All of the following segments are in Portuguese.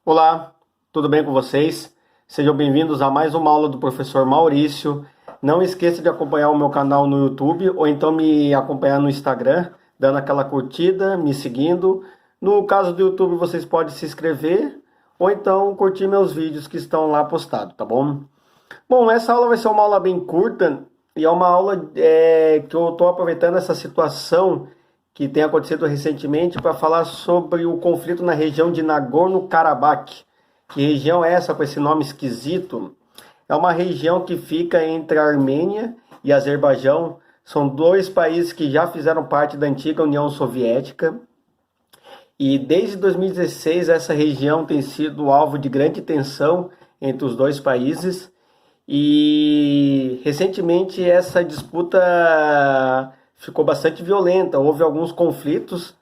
Olá, tudo bem com vocês? Sejam bem-vindos a mais uma aula do professor Maurício. Não esqueça de acompanhar o meu canal no YouTube ou então me acompanhar no Instagram, dando aquela curtida, me seguindo. No caso do YouTube, vocês podem se inscrever ou então curtir meus vídeos que estão lá postados, tá bom? Bom, essa aula vai ser uma aula bem curta e é uma aula que eu estou aproveitando essa situação que tem acontecido recentemente para falar sobre o conflito na região de Nagorno-Karabakh. Que região é essa com esse nome esquisito? É uma região que fica entre a Armênia e Azerbaijão. São dois países que já fizeram parte da antiga União Soviética. E desde 2016 essa região tem sido alvo de grande tensão entre os dois países. E recentemente essa disputa ficou bastante violenta. Houve alguns conflitos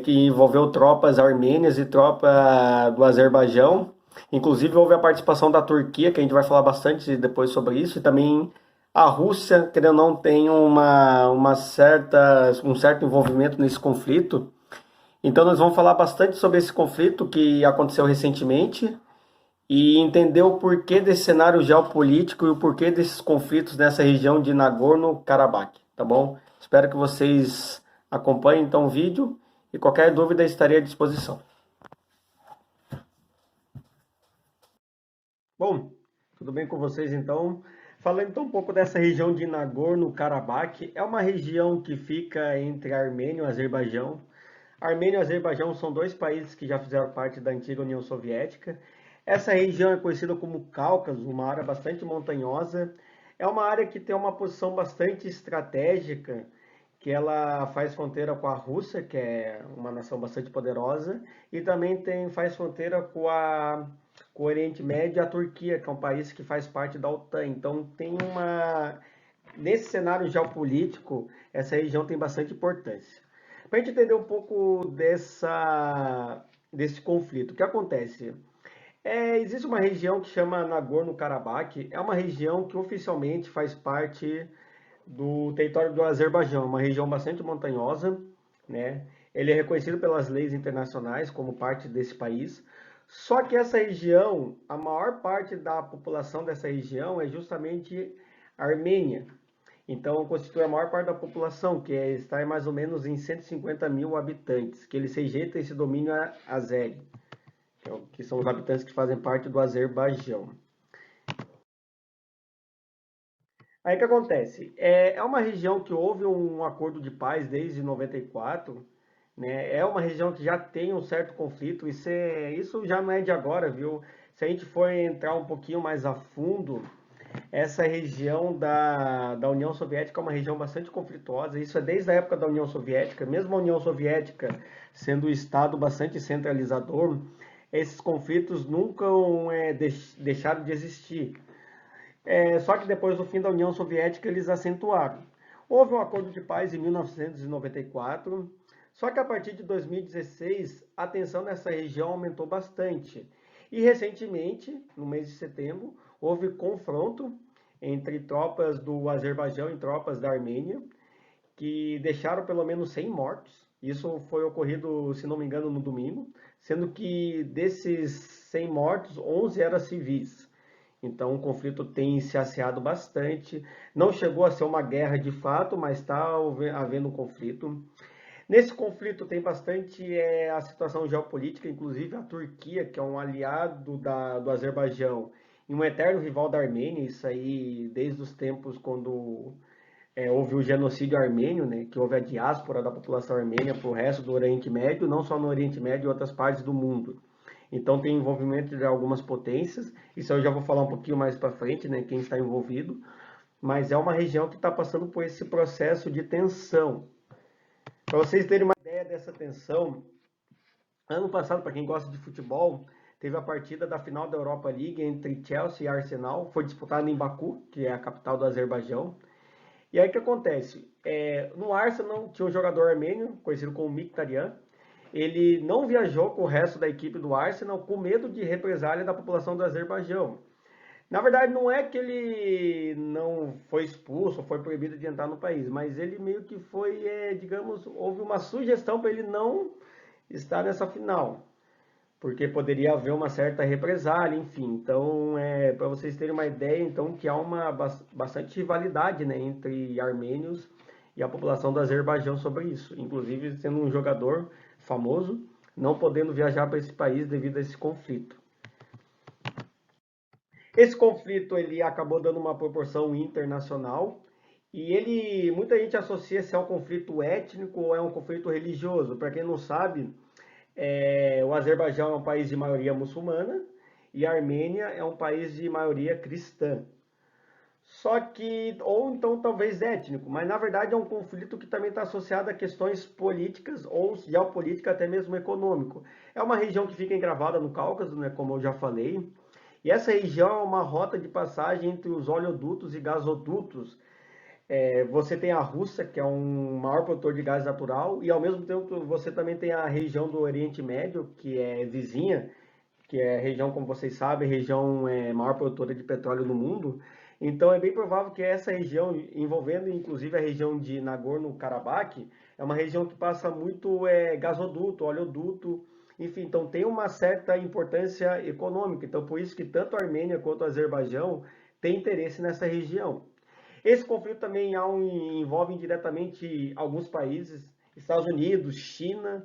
que envolveu tropas armênias e tropa do Azerbaijão. Inclusive houve a participação da Turquia, que a gente vai falar bastante depois sobre isso, e também a Rússia, querendo ou não, tem um certo envolvimento nesse conflito. Então nós vamos falar bastante sobre esse conflito que aconteceu recentemente e entender o porquê desse cenário geopolítico e o porquê desses conflitos nessa região de Nagorno-Karabakh, tá bom? Espero que vocês acompanhem então o vídeo e qualquer dúvida estarei à disposição. Bom, tudo bem com vocês então? Falando então um pouco dessa região de Nagorno-Karabakh, é uma região que fica entre a Armênia e o Azerbaijão. A Armênia e o Azerbaijão são dois países que já fizeram parte da antiga União Soviética. Essa região é conhecida como Cáucaso, uma área bastante montanhosa. É uma área que tem uma posição bastante estratégica, que ela faz fronteira com a Rússia, que é uma nação bastante poderosa, e também faz fronteira com o Oriente Médio e a Turquia, que é um país que faz parte da OTAN. Então nesse cenário geopolítico, essa região tem bastante importância. Para a gente entender um pouco desse conflito, o que acontece? Existe uma região que chama Nagorno-Karabakh, é uma região que oficialmente faz parte do território do Azerbaijão, uma região bastante montanhosa, né? Ele é reconhecido pelas leis internacionais como parte desse país. Só que essa região, a maior parte da população dessa região é justamente armênia. Então, constitui a maior parte da população, está mais ou menos em 150 mil habitantes, que eles rejeitam esse domínio azeri, que são os habitantes que fazem parte do Azerbaijão. Aí o que acontece? É uma região que houve um acordo de paz desde 94, né? É uma região que já tem um certo conflito, isso já não é de agora, viu? Se a gente for entrar um pouquinho mais a fundo, essa região da União Soviética é uma região bastante conflituosa, isso é desde a época da União Soviética, mesmo a União Soviética sendo um Estado bastante centralizador, esses conflitos nunca deixaram de existir. Só que depois do fim da União Soviética eles acentuaram. Houve um acordo de paz em 1994, só que a partir de 2016 a tensão nessa região aumentou bastante. E recentemente, no mês de setembro, houve confronto entre tropas do Azerbaijão e tropas da Armênia, que deixaram pelo menos 100 mortos. Isso foi ocorrido, se não me engano, no domingo, sendo que desses 100 mortos, 11 eram civis. Então o conflito tem se acirrado bastante. Não chegou a ser uma guerra de fato, mas está havendo um conflito. Nesse conflito tem bastante a situação geopolítica, inclusive a Turquia, que é um aliado do Azerbaijão e um eterno rival da Armênia, isso aí desde os tempos quando houve o genocídio armênio, né, que houve a diáspora da população armênia para o resto do Oriente Médio, não só no Oriente Médio, em outras partes do mundo. Então tem envolvimento de algumas potências, isso eu já vou falar um pouquinho mais para frente, né, quem está envolvido, mas é uma região que está passando por esse processo de tensão. Para vocês terem uma ideia dessa tensão, ano passado, para quem gosta de futebol, teve a partida da final da Europa League entre Chelsea e Arsenal, foi disputada em Baku, que é a capital do Azerbaijão. E aí o que acontece? No Arsenal tinha um jogador armênio, conhecido como Mkhitaryan. Ele não viajou com o resto da equipe do Arsenal com medo de represália da população do Azerbaijão. Na verdade, não é que ele não foi expulso ou foi proibido de entrar no país, mas ele meio que digamos, houve uma sugestão para ele não estar nessa final. porque poderia haver uma certa represália, enfim. Então, para vocês terem uma ideia, então, que há uma bastante rivalidade, né, entre armênios e a população do Azerbaijão sobre isso, inclusive sendo um jogador famoso, não podendo viajar para esse país devido a esse conflito. Esse conflito ele acabou dando uma proporção internacional e muita gente associa se é um conflito étnico ou é um conflito religioso. Para quem não sabe, o Azerbaijão é um país de maioria muçulmana e a Armênia é um país de maioria cristã. Só que, ou então talvez étnico, mas na verdade é um conflito que também está associado a questões políticas ou geopolítica, até mesmo econômico. É uma região que fica encravada no Cáucaso, né, como eu já falei, e essa região é uma rota de passagem entre os oleodutos e gasodutos. Você tem a Rússia, que é um maior produtor de gás natural, e ao mesmo tempo você também tem a região do Oriente Médio, que é vizinha, que é a região, como vocês sabem, região maior produtora de petróleo no mundo. Então é bem provável que essa região, envolvendo inclusive a região de Nagorno-Karabakh, é uma região que passa muito gasoduto, oleoduto, enfim, então tem uma certa importância econômica. Então por isso que tanto a Armênia quanto o Azerbaijão têm interesse nessa região. Esse conflito também envolve indiretamente alguns países, Estados Unidos, China,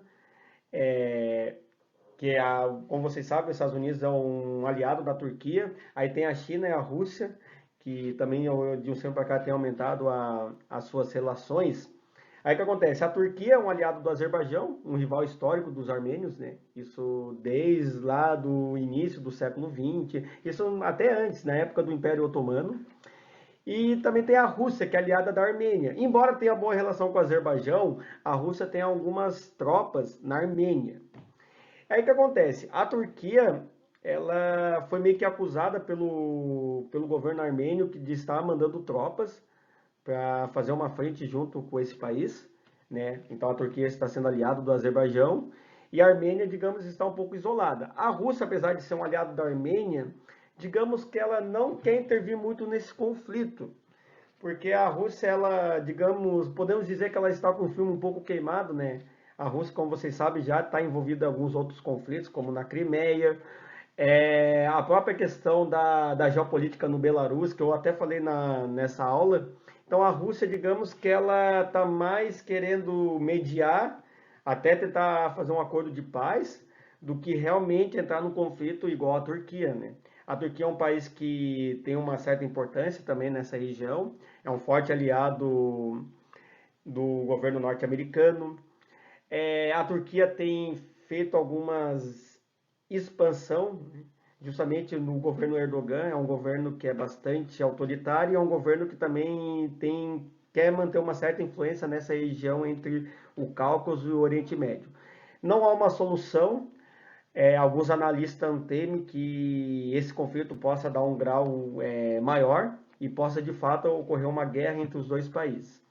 como vocês sabem, os Estados Unidos é um aliado da Turquia, aí tem a China e a Rússia, que também de um tempo para cá tem aumentado as suas relações. Aí o que acontece? A Turquia é um aliado do Azerbaijão, um rival histórico dos armênios, né? Isso desde lá do início do século XX, isso até antes, na época do Império Otomano. E também tem a Rússia, que é aliada da Armênia. Embora tenha boa relação com o Azerbaijão, a Rússia tem algumas tropas na Armênia. Aí o que acontece? A Turquia, ela foi meio que acusada pelo governo armênio de estar mandando tropas para fazer uma frente junto com esse país, né? Então a Turquia está sendo aliado do Azerbaijão e a Armênia, digamos, está um pouco isolada. A Rússia, apesar de ser um aliado da Armênia, digamos que ela não quer intervir muito nesse conflito, porque a Rússia, ela, digamos, podemos dizer que ela está com o filme um pouco queimado, né? A Rússia, como vocês sabem, já está envolvida em alguns outros conflitos, como na Crimeia, a própria questão da geopolítica no Belarus, que eu até falei nessa aula. Então a Rússia, digamos que ela está mais querendo mediar, até tentar fazer um acordo de paz, do que realmente entrar no conflito igual a Turquia, né? A Turquia é um país que tem uma certa importância também nessa região, é um forte aliado do governo norte-americano. A Turquia tem feito algumas expansão, justamente no governo Erdogan, é um governo que é bastante autoritário, é um governo que também quer manter uma certa influência nessa região entre o Cáucaso e o Oriente Médio. Não há uma solução, alguns analistas temem que esse conflito possa dar um grau maior e possa de fato ocorrer uma guerra entre os dois países.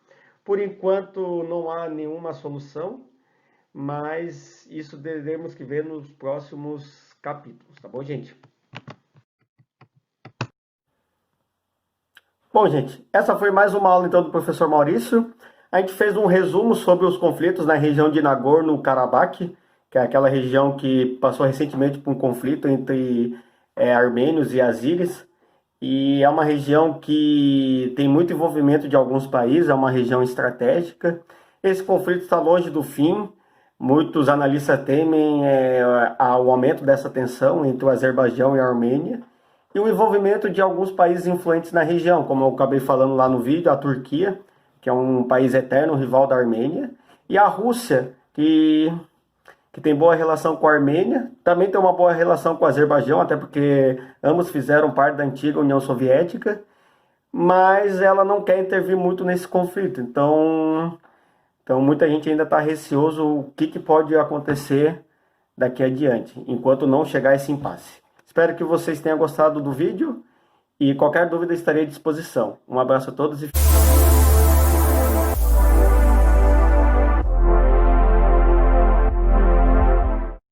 Por enquanto não há nenhuma solução, mas isso teremos que ver nos próximos capítulos, tá bom, gente? Bom, gente, essa foi mais uma aula então do professor Maurício. A gente fez um resumo sobre os conflitos na região de Nagorno-Karabakh, que é aquela região que passou recentemente por um conflito entre armênios e azíris. E é uma região que tem muito envolvimento de alguns países, é uma região estratégica. Esse conflito está longe do fim. Muitos analistas temem o aumento dessa tensão entre o Azerbaijão e a Armênia e o envolvimento de alguns países influentes na região, como eu acabei falando lá no vídeo, a Turquia, que é um país eterno rival da Armênia, e a Rússia, que tem boa relação com a Armênia, também tem uma boa relação com o Azerbaijão, até porque ambos fizeram parte da antiga União Soviética, mas ela não quer intervir muito nesse conflito. Então muita gente ainda está receoso o que pode acontecer daqui adiante, enquanto não chegar esse impasse. Espero que vocês tenham gostado do vídeo e qualquer dúvida estarei à disposição. Um abraço a todos e